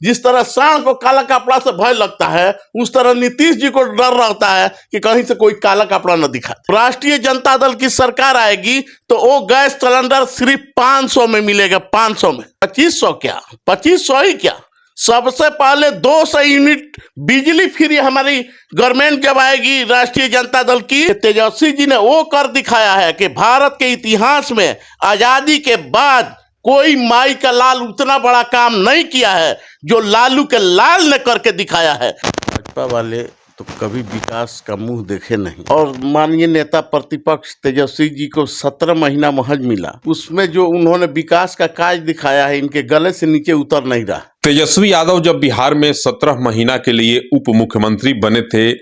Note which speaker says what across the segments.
Speaker 1: जिस तरह सांड को काला कपड़ा से भय लगता है, उस तरह नीतीश जी को डर रहता है कि कहीं से कोई काला कपड़ा न दिखा। राष्ट्रीय जनता दल की सरकार आएगी तो वो गैस सिलेंडर सिर्फ 500 में मिलेगा। 500 में 2500 क्या, 2500 ही क्या, सबसे पहले 200 यूनिट बिजली फ्री हमारी गवर्नमेंट जब आएगी राष्ट्रीय जनता दल की। तेजस्वी जी ने वो कर दिखाया है कि भारत के इतिहास में आजादी के बाद कोई माई का लाल उतना बड़ा काम नहीं किया है जो लालू के लाल ने करके दिखाया है। भाजपा वाले तो कभी विकास का मुंह देखे नहीं। और माननीय नेता प्रतिपक्ष तेजस्वी जी को 17 महीना महज मिला, उसमें जो उन्होंने विकास का काज दिखाया है, इनके गले से नीचे उतर नहीं रहा।
Speaker 2: तेजस्वी यादव जब बिहार में 17 महीना के लिए उप मुख्यमंत्री बने थे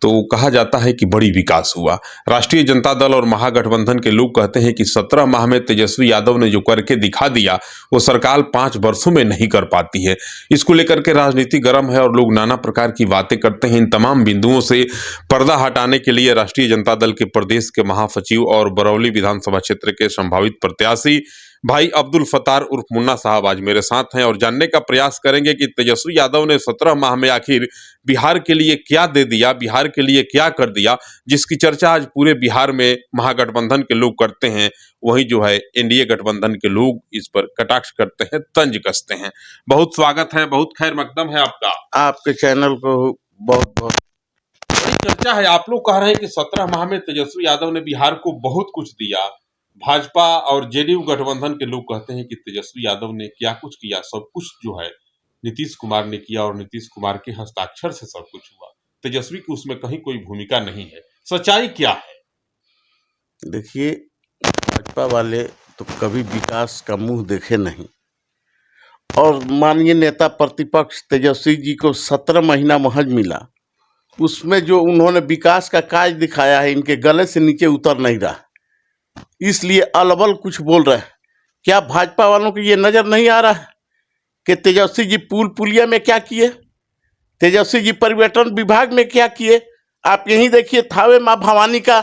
Speaker 2: तो कहा जाता है कि बड़ी विकास हुआ। राष्ट्रीय जनता दल और महागठबंधन के लोग कहते हैं कि 17 माह में तेजस्वी यादव ने जो करके दिखा दिया वो सरकार 5 वर्षों में नहीं कर पाती है। इसको लेकर के राजनीति गर्म है और लोग नाना प्रकार की बातें करते हैं। इन तमाम बिंदुओं से पर्दा हटाने के लिए राष्ट्रीय जनता दल के प्रदेश के महासचिव और बरौली विधानसभा क्षेत्र के संभावित प्रत्याशी भाई अब्दुल फतार उर्फ मुन्ना साहब आज मेरे साथ हैं और जानने का प्रयास करेंगे कि तेजस्वी यादव ने 17 माह में आखिर बिहार के लिए क्या दे दिया, बिहार के लिए क्या कर दिया, जिसकी चर्चा आज पूरे बिहार में महागठबंधन के लोग करते हैं। वहीं जो है एनडीए गठबंधन के लोग इस पर कटाक्ष करते हैं, तंज कसते हैं। बहुत स्वागत है, बहुत खैर मकदम है आपका।
Speaker 1: आपके चैनल को बहुत बहुत
Speaker 2: बड़ी चर्चा है। आप लोग कह रहे हैं कि 17 माह में तेजस्वी यादव ने बिहार को बहुत कुछ दिया। भाजपा और जेडीयू गठबंधन के लोग कहते हैं कि तेजस्वी यादव ने क्या कुछ किया, सब कुछ जो है नीतीश कुमार ने किया और नीतीश कुमार के हस्ताक्षर से सब कुछ हुआ। तेजस्वी की उसमें कहीं कोई भूमिका नहीं है। सच्चाई क्या है?
Speaker 1: देखिए, भाजपा वाले तो कभी विकास का मुंह देखे नहीं। और माननीय नेता प्रतिपक्ष तेजस्वी जी को 17 महीना महज मिला, उसमें जो उन्होंने विकास का काज दिखाया है, इनके गले से नीचे उतर नहीं रहा, इसलिए अलबल कुछ बोल रहे हैं। क्या भाजपा वालों को ये नजर नहीं आ रहा है कि तेजस्वी जी पुलिया में क्या किए, तेजस्वी जी पर्यटन विभाग में क्या किए? आप यहीं देखिए, थावे माँ भवानी का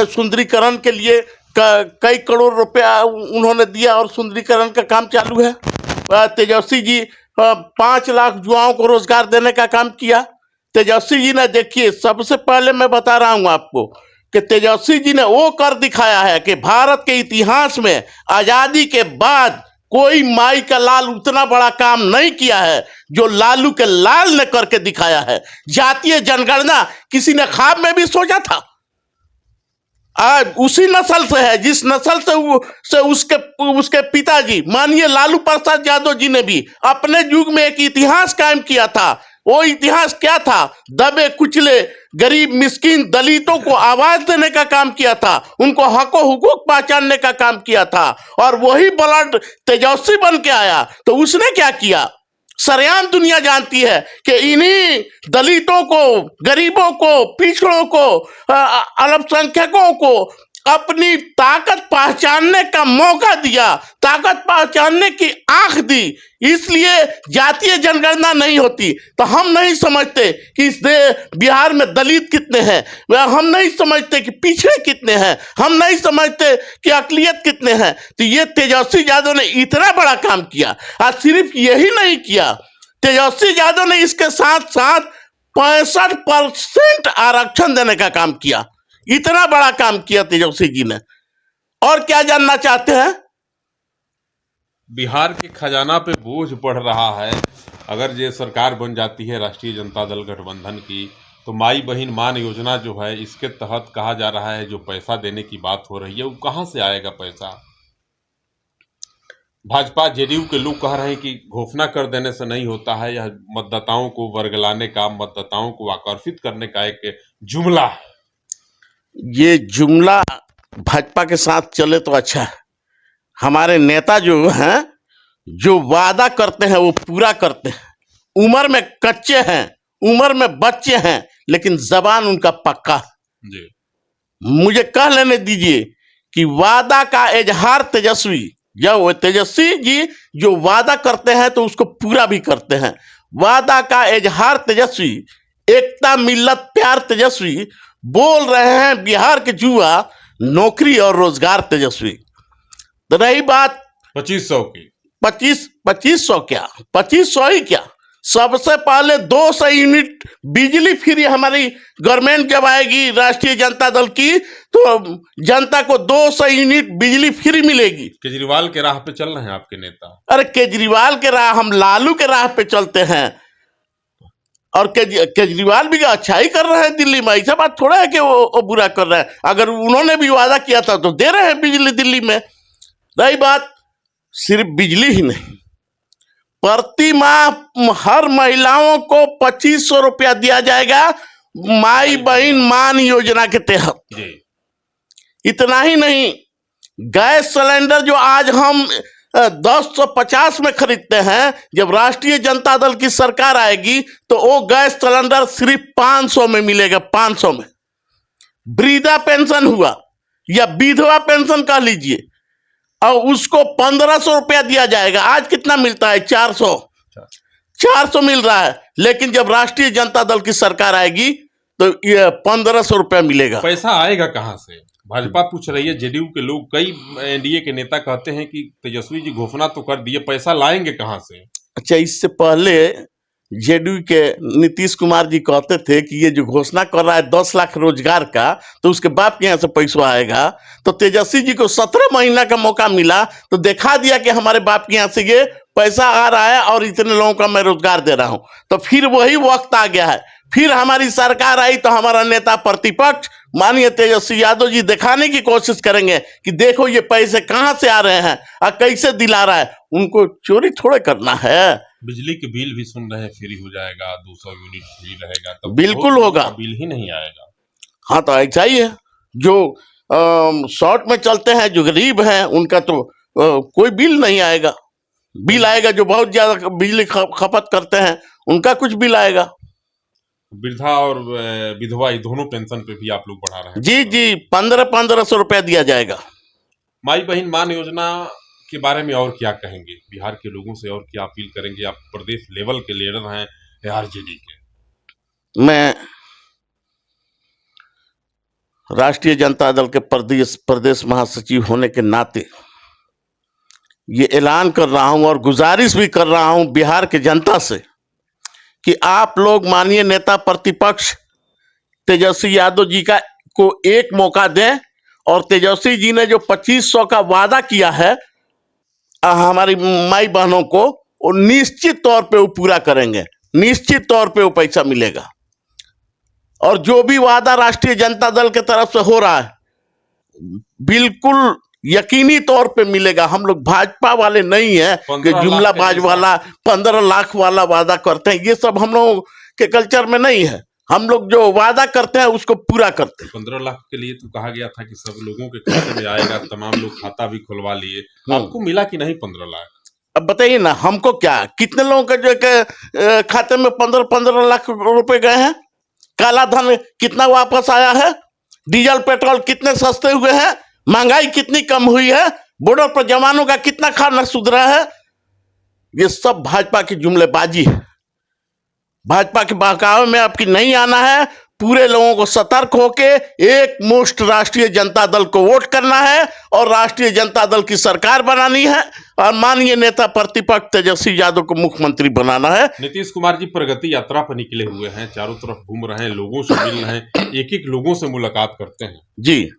Speaker 1: सुंदरीकरण के लिए कई करोड़ रुपया उन्होंने दिया और सुंदरीकरण का काम चालू है। तेजस्वी जी 5 लाख युवाओं को रोजगार देने का काम किया। तेजस्वी जी ने, देखिए, सबसे पहले मैं बता रहा हूं आपको कि तेजस्वी जी ने वो कर दिखाया है कि भारत के इतिहास में आजादी के बाद कोई माई का लाल उतना बड़ा काम नहीं किया है जो लालू के लाल ने करके दिखाया है। जातीय जनगणना किसी ने ख्वाब में भी सोचा था? आज उसी नस्ल से है जिस नस्ल से उसके पिताजी माननीय लालू प्रसाद यादव जी ने भी अपने युग में एक इतिहास कायम किया था। वो इतिहास क्या था? दबे कुचले गरीब मिस्किन दलितों को आवाज देने का काम किया था, उनको हको हुकूक पहचानने का काम किया था। और वही ब्लड तेजस्वी बन के आया तो उसने क्या किया? सरेआम दुनिया जानती है कि इन्हीं दलितों को, गरीबों को, पिछड़ों को, अल्पसंख्यकों को अपनी ताकत पहचानने का मौका दिया, ताकत पहचानने की आंख दी। इसलिए जातीय जनगणना नहीं होती तो हम नहीं समझते कि इस बिहार में दलित कितने हैं, हम नहीं समझते कि पिछड़े कितने हैं, हम नहीं समझते कि अकलियत कितने हैं। तो ये तेजस्वी यादव ने इतना बड़ा काम किया। और सिर्फ यही नहीं किया, तेजस्वी यादव ने इसके साथ साथ 65% आरक्षण देने का काम किया। इतना बड़ा काम किया तेजस्वी जी ने। और क्या जानना चाहते हैं?
Speaker 2: बिहार के खजाना पे बोझ बढ़ रहा है। अगर ये सरकार बन जाती है राष्ट्रीय जनता दल गठबंधन की तो माई बहन मान योजना जो है, इसके तहत कहा जा रहा है जो पैसा देने की बात हो रही है वो कहां से आएगा पैसा? भाजपा जेडीयू के लोग कह रहे हैं कि घोषणा कर देने से नहीं होता है, यह मतदाताओं को वर्गलाने का, मतदाताओं को आकर्षित करने का एक जुमला है।
Speaker 1: ये जुमला भाजपा के साथ चले तो अच्छा है। हमारे नेता जो हैं, जो वादा करते हैं वो पूरा करते हैं। उम्र में कच्चे हैं, उम्र में बच्चे हैं, लेकिन जबान उनका पक्का जी। मुझे कह लेने दीजिए कि वादा का इजहार तेजस्वी, जब तेजस्वी जी जो वादा करते हैं तो उसको पूरा भी करते हैं। वादा का इजहार तेजस्वी, एकता मिल्लत प्यार तेजस्वी, बोल रहे हैं बिहार के युवा नौकरी और रोजगार तेजस्वी। तो रही बात
Speaker 2: 2500 की,
Speaker 1: 2500 क्या, 2500 ही क्या, सबसे पहले 200 यूनिट बिजली फ्री हमारी गवर्नमेंट जब आएगी राष्ट्रीय जनता दल की, तो जनता को 200 यूनिट बिजली फ्री मिलेगी।
Speaker 2: केजरीवाल के राह पे चल रहे हैं आपके नेता?
Speaker 1: अरे केजरीवाल के राह, हम लालू के राह पे चलते हैं। और केजरीवाल भी अच्छा ही कर रहे हैं दिल्ली में, ऐसा बात थोड़ा है कि वो बुरा कर रहे हैं। अगर उन्होंने भी वादा किया था तो दे रहे हैं बिजली दिल्ली में। रही बात सिर्फ बिजली ही नहीं, प्रति माह हर महिलाओं को 2500 रुपया दिया जाएगा माई बहन मान योजना के तहत। इतना ही नहीं, गैस सिलेंडर जो आज हम 1050 में खरीदते हैं, जब राष्ट्रीय जनता दल की सरकार आएगी तो वो गैस सिलेंडर सिर्फ 500 में मिलेगा, 500 में। वृद्धा पेंशन हुआ या विधवा पेंशन कह लीजिए, और उसको 1500 रुपया दिया जाएगा। आज कितना मिलता है? 400 मिल रहा है। लेकिन जब राष्ट्रीय जनता दल की सरकार आएगी तो ये 1500 रुपया मिलेगा।
Speaker 2: पैसा आएगा कहां से? भाजपा पूछ रही है, जेडीयू के लोग, कई एनडीए के नेता कहते हैं कि तेजस्वी जी घोषणा तो कर दिए, पैसा लाएंगे कहां से?
Speaker 1: अच्छा, इससे पहले जेडीयू के नीतीश कुमार जी कहते थे कि ये जो घोषणा कर रहा है 10 लाख रोजगार का, तो उसके बाप के यहाँ से पैसा आएगा। तो तेजस्वी जी को 17 महीना का मौका मिला तो दिखा दिया कि हमारे बाप के यहाँ से ये पैसा आ रहा है और इतने लोगों का मैं रोजगार दे रहा हूं। तो फिर वही वक्त आ गया है, फिर हमारी सरकार आई तो हमारा नेता प्रतिपक्ष माननीय तेजस्वी यादव जी दिखाने की कोशिश करेंगे कि देखो ये पैसे कहां से आ रहे हैं और कैसे दिला रहा है। उनको चोरी थोड़े करना है।
Speaker 2: बिजली के बिल भी सुन रहे हैं फ्री हो जाएगा, 200 यूनिट फ्री रहेगा, तो
Speaker 1: बिल्कुल होगा,
Speaker 2: बिल ही नहीं आएगा।
Speaker 1: हाँ, तो ऐसा ही है। जो शॉर्ट में चलते हैं, जो गरीब हैं, उनका तो कोई बिल नहीं आएगा। बिल आएगा जो बहुत ज्यादा बिजली खपत करते हैं, उनका कुछ बिल आएगा।
Speaker 2: वृद्धा और विधवा दोनों पेंशन पे भी आप लोग बढ़ा रहे हैं?
Speaker 1: जी, 1500 रुपया दिया जाएगा।
Speaker 2: माई बहन मान योजना के बारे में और क्या कहेंगे? बिहार के लोगों से और क्या अपील करेंगे? आप प्रदेश लेवल के लीडर हैं आरजेडी के।
Speaker 1: मैं राष्ट्रीय जनता दल के प्रदेश महासचिव होने के नाते ये ऐलान कर रहा हूं और गुजारिश भी कर रहा हूं बिहार के जनता से कि आप लोग माननीय नेता प्रतिपक्ष तेजस्वी यादव जी को एक मौका दें, और तेजस्वी जी ने जो 2500 का वादा किया है हमारी माई बहनों को, वो निश्चित तौर पे वो पूरा करेंगे। निश्चित तौर पे वो पैसा मिलेगा। और जो भी वादा राष्ट्रीय जनता दल के तरफ से हो रहा है, बिल्कुल यकीनी तौर पे मिलेगा। हम लोग भाजपा वाले नहीं है कि जुमला बाज वाला 15 लाख वाला वादा करते हैं। ये सब हम लोगों के कल्चर में नहीं है। हम लोग जो वादा करते हैं उसको पूरा करते हैं।
Speaker 2: 15 लाख के लिए तो कहा गया था कि सब लोगों के खाते में आएगा, तमाम लोग खाता भी खुलवा लिए। आपको मिला कि नहीं 15 लाख?
Speaker 1: अब बताइए ना, हमको क्या, कितने लोगों के जो खाते में 15 लाख रुपए गए हैं? काला धन कितना वापस आया है? डीजल पेट्रोल कितने सस्ते हुए हैं? महंगाई कितनी कम हुई है? बॉर्डर पर जवानों का कितना खाना सुधरा है? ये सब भाजपा की जुमलेबाजी है। भाजपा के बहकावे में आपकी नहीं आना है। पूरे लोगों को सतर्क होके एक मुश्त राष्ट्रीय जनता दल को वोट करना है और राष्ट्रीय जनता दल की सरकार बनानी है और माननीय नेता प्रतिपक्ष तेजस्वी यादव को मुख्यमंत्री बनाना है।
Speaker 2: नीतीश कुमार जी प्रगति यात्रा पर निकले हुए हैं, चारों तरफ घूम रहे हैं, लोगों से मिल रहे हैं, एक एक लोगों से मुलाकात करते हैं।
Speaker 1: जी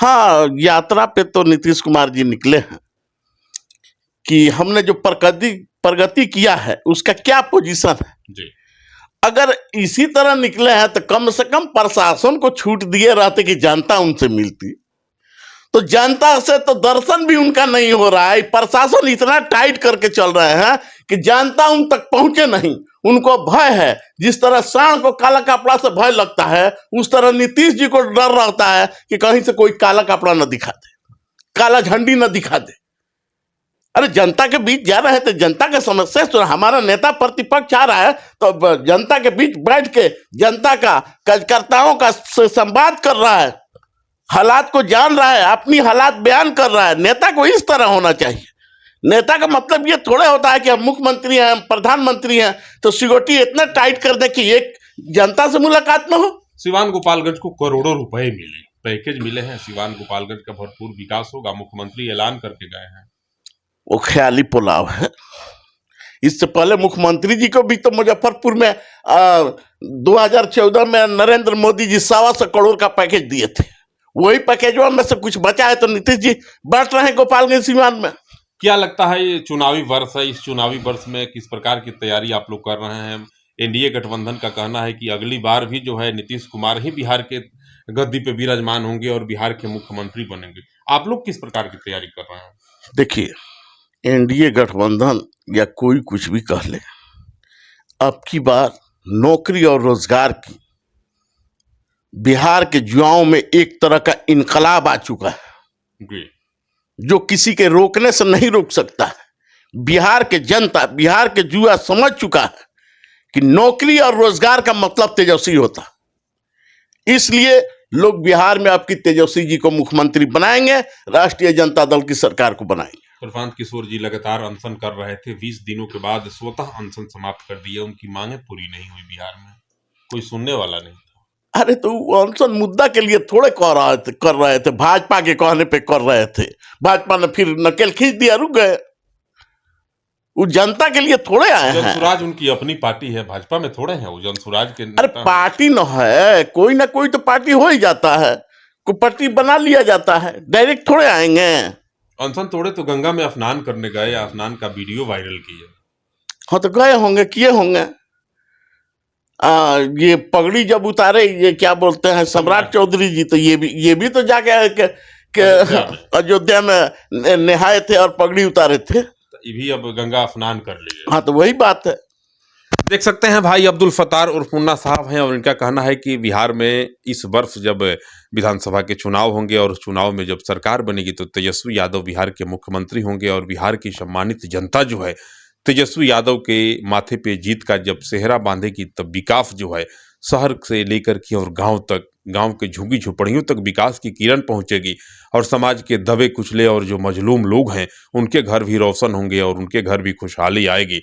Speaker 1: हाँ, यात्रा पे तो नीतीश कुमार जी निकले हैं कि हमने जो प्रगति किया है उसका क्या पोजीशन है।
Speaker 2: जी,
Speaker 1: अगर इसी तरह निकले हैं तो कम से कम प्रशासन को छूट दिए रहते कि जनता उनसे मिलती। तो जनता से तो दर्शन भी उनका नहीं हो रहा है। प्रशासन इतना टाइट करके चल रहे हैं कि जनता उन तक पहुंचे नहीं। उनको भय है, जिस तरह सांड को काला कपड़ा से भय लगता है, उस तरह नीतीश जी को डर रहता है कि कहीं से कोई काला कपड़ा न दिखा दे, काला झंडी न दिखा दे। अरे जनता के बीच जा रहे हैं तो जनता के समस्या सुन। हमारा नेता प्रतिपक्ष आ रहा है तो जनता के बीच बैठ के जनता का कार्यकर्ताओं का संवाद कर रहा है, हालात को जान रहा है, अपनी हालात बयान कर रहा है। नेता को इस तरह होना चाहिए। नेता का मतलब ये थोड़े होता है कि हम मुख्यमंत्री हैं, हम प्रधानमंत्री हैं तो सिक्योरिटी इतना टाइट कर दे कि एक जनता से मुलाकात न हो।
Speaker 2: सिवान गोपालगंज को करोड़ों रुपए मिले, पैकेज मिले हैं, सिवान गोपालगंज का भरपूर विकास होगा, मुख्यमंत्री ऐलान करके गए हैं।
Speaker 1: वो ख्याली पुलाव है। इससे पहले मुख्यमंत्री जी को भी तो मुजफ्फरपुर में 2014 में नरेंद्र मोदी जी 125 करोड़ का पैकेज दिए थे। वही पैकेजों में से कुछ बचा है तो नीतीश जी बांट रहे हैं गोपालगंज सीवान में।
Speaker 2: क्या लगता है ये चुनावी वर्ष है, इस चुनावी वर्ष में किस प्रकार की तैयारी आप लोग कर रहे हैं? एनडीए गठबंधन का कहना है कि अगली बार भी जो है नीतीश कुमार ही बिहार के गद्दी पे विराजमान होंगे और बिहार के मुख्यमंत्री बनेंगे। आप लोग किस प्रकार की तैयारी कर रहे हैं?
Speaker 1: देखिए, एनडीए गठबंधन या कोई कुछ भी कह ले, अब की बार नौकरी और रोजगार की बिहार के युवाओं में एक तरह का इनकलाब आ चुका है
Speaker 2: जी।
Speaker 1: जो किसी के रोकने से नहीं रोक सकता है। बिहार के जनता, बिहार के युवा समझ चुका है कि नौकरी और रोजगार का मतलब तेजस्वी होता है। इसलिए लोग बिहार में आपकी तेजस्वी जी को मुख्यमंत्री बनाएंगे, राष्ट्रीय जनता दल की सरकार को बनाएंगे।
Speaker 2: प्रशांत किशोर जी लगातार अनशन कर रहे थे, 20 दिनों के बाद स्वतः अनशन समाप्त कर दिया। उनकी मांगे पूरी नहीं हुई, बिहार में कोई सुनने वाला नहीं था।
Speaker 1: अरे तो वो अनशन मुद्दा के लिए थोड़े कर रहे थे, भाजपा के कहने पे कर रहे थे। भाजपा ने फिर नकेल खींच दिया, रुक गए। वो जनता के लिए थोड़े आए हैं।
Speaker 2: जनसुराज उनकी अपनी पार्टी है, भाजपा में थोड़े हैं वो जनसुराज के
Speaker 1: अरे
Speaker 2: नेता।
Speaker 1: पार्टी न है, कोई ना कोई तो पार्टी हो ही जाता है, कोई पार्टी बना लिया जाता है, डायरेक्ट थोड़े आएंगे।
Speaker 2: अनशन तोड़े तो गंगा में स्नान करने गए, स्नान का वीडियो वायरल किया।
Speaker 1: हाँ तो गए होंगे, किए होंगे। ये पगड़ी जब उतारे, ये क्या बोलते हैं, सम्राट चौधरी जी, तो ये भी तो जाके अयोध्या में नहाए थे और पगड़ी उतारे थे।
Speaker 2: ये भी अब गंगा स्नान कर लिए।
Speaker 1: हाँ तो वही बात है।
Speaker 2: देख सकते हैं भाई अब्दुल फतार उर्फ मुन्ना साहब हैं और इनका कहना है कि बिहार में इस वर्ष जब विधानसभा के चुनाव होंगे और चुनाव में जब सरकार बनेगी तो तेजस्वी यादव बिहार के मुख्यमंत्री होंगे और बिहार की सम्मानित जनता जो है तेजस्वी यादव के माथे पे जीत का जब सेहरा बांधेगी तब विकास जो है शहर से लेकर के और गांव तक, गांव के झुग्गी झोपड़ियों तक विकास की किरण पहुंचेगी और समाज के दबे कुचले और जो मजलूम लोग हैं उनके घर भी रोशन होंगे और उनके घर भी खुशहाली आएगी।